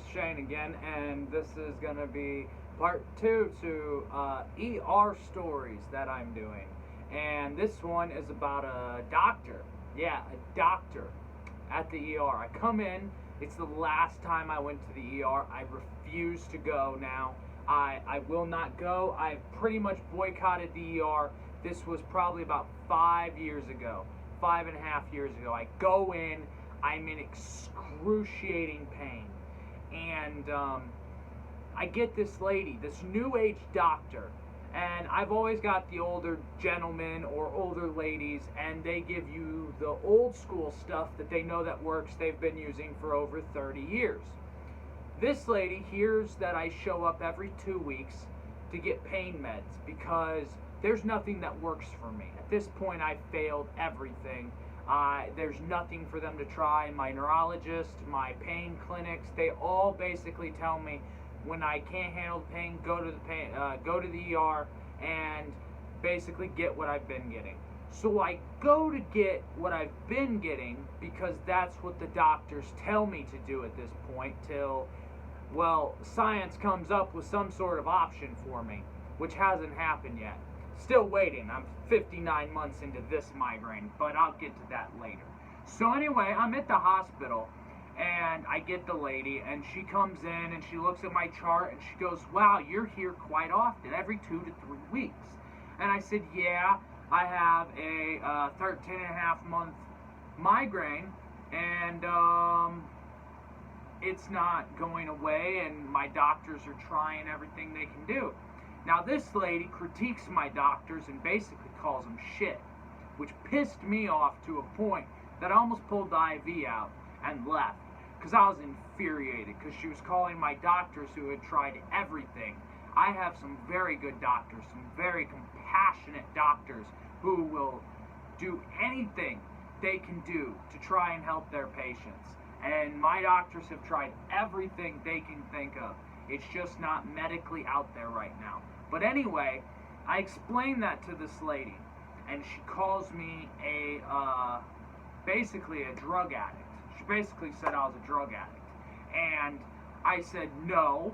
is Shane again, and this is going to be part 2 to ER stories that I'm doing. And this one is about a doctor. Yeah, a doctor at the ER. I come in, it's the last time I went to the ER. I refuse to go now. I will not go. I pretty much boycotted the ER. This was probably about 5 years ago, 5.5 years ago. I go in, I'm in excruciating pain. And I get this lady, this new age doctor, and I've always got the older gentlemen or older ladies, and they give you the old school stuff that they know that works, they've been using for over 30 years. This lady hears that I show up every 2 weeks to get pain meds because there's nothing that works for me. At this point, I've failed everything. There's nothing for them to try. My neurologist, my pain clinics, they all basically tell me when I can't handle the pain, go to the ER and basically get what I've been getting. So I go to get what I've been getting because that's what the doctors tell me to do at this point till, well, science comes up with some sort of option for me, which hasn't happened yet. Still waiting. I'm 59 months into this migraine, but I'll get to that later. So anyway, I'm at the hospital, and I get the lady, and she comes in, and she looks at my chart, and she goes, "Wow, you're here quite often, every 2 to 3 weeks." And I said, "Yeah, I have a 13 and a half month migraine, and it's not going away, and my doctors are trying everything they can do." Now this lady critiques my doctors and basically calls them shit, which pissed me off to a point that I almost pulled the IV out and left because I was infuriated because she was calling my doctors who had tried everything. I have some very good doctors, some very compassionate doctors who will do anything they can do to try and help their patients. And my doctors have tried everything they can think of. It's just not medically out there right now. But anyway, I explained that to this lady, and she calls me basically a drug addict. She basically said I was a drug addict. And I said, no,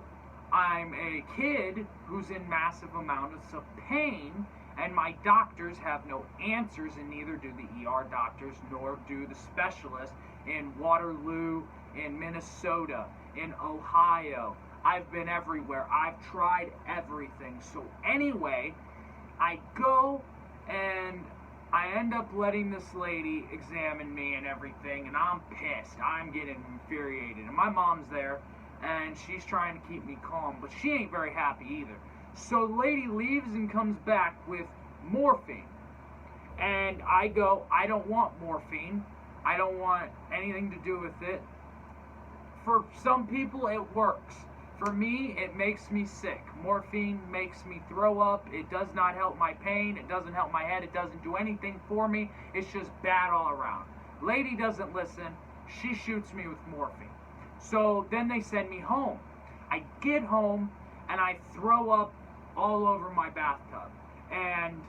I'm a kid who's in massive amounts of pain, and my doctors have no answers, and neither do the ER doctors, nor do the specialists in Waterloo, in Minnesota, in Ohio. I've been everywhere. I've tried everything. So anyway, I go and I end up letting this lady examine me and everything, and I'm pissed. I'm getting infuriated. And my mom's there, and she's trying to keep me calm, but she ain't very happy either. So the lady leaves and comes back with morphine. And I go, I don't want morphine. I don't want anything to do with it. For some people, it works. For me, it makes me sick. Morphine makes me throw up. It does not help my pain. It doesn't help my head. It doesn't do anything for me. It's just bad all around. Lady doesn't listen. She shoots me with morphine. So then they send me home. I get home and I throw up all over my bathtub. And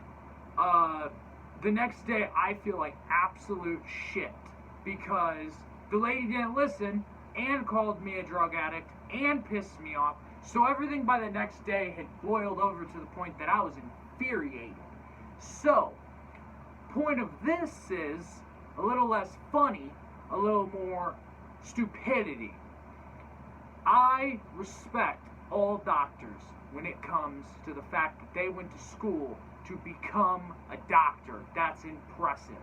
the next day I feel like absolute shit because the lady didn't listen and called me a drug addict and pissed me off. So everything by the next day had boiled over to the point that I was infuriated. So, point of this is a little less funny, a little more stupidity. I respect all doctors when it comes to the fact that they went to school to become a doctor. That's impressive.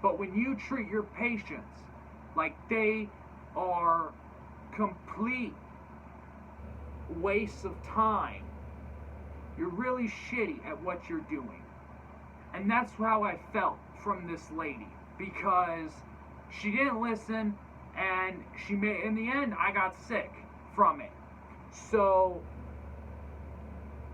But when you treat your patients like they are complete wastes of time, you're really shitty at what you're doing. And that's how I felt from this lady, because she didn't listen, and in the end I got sick from it. So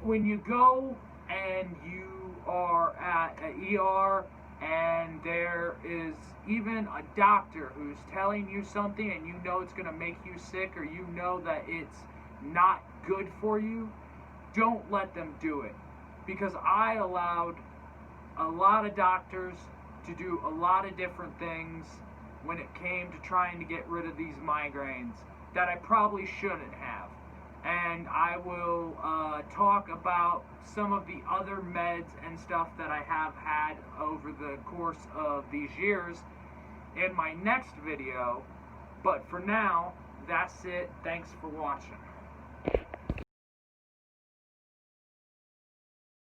when you go and you are at an ER and there is even a doctor who's telling you something and you know it's going to make you sick, or you know that it's not good for you, don't let them do it. Because I allowed a lot of doctors to do a lot of different things when it came to trying to get rid of these migraines. that I probably shouldn't have. And I will talk about some of the other meds and stuff that I have had over the course of these years in my next video. But for now, that's it. Thanks for watching.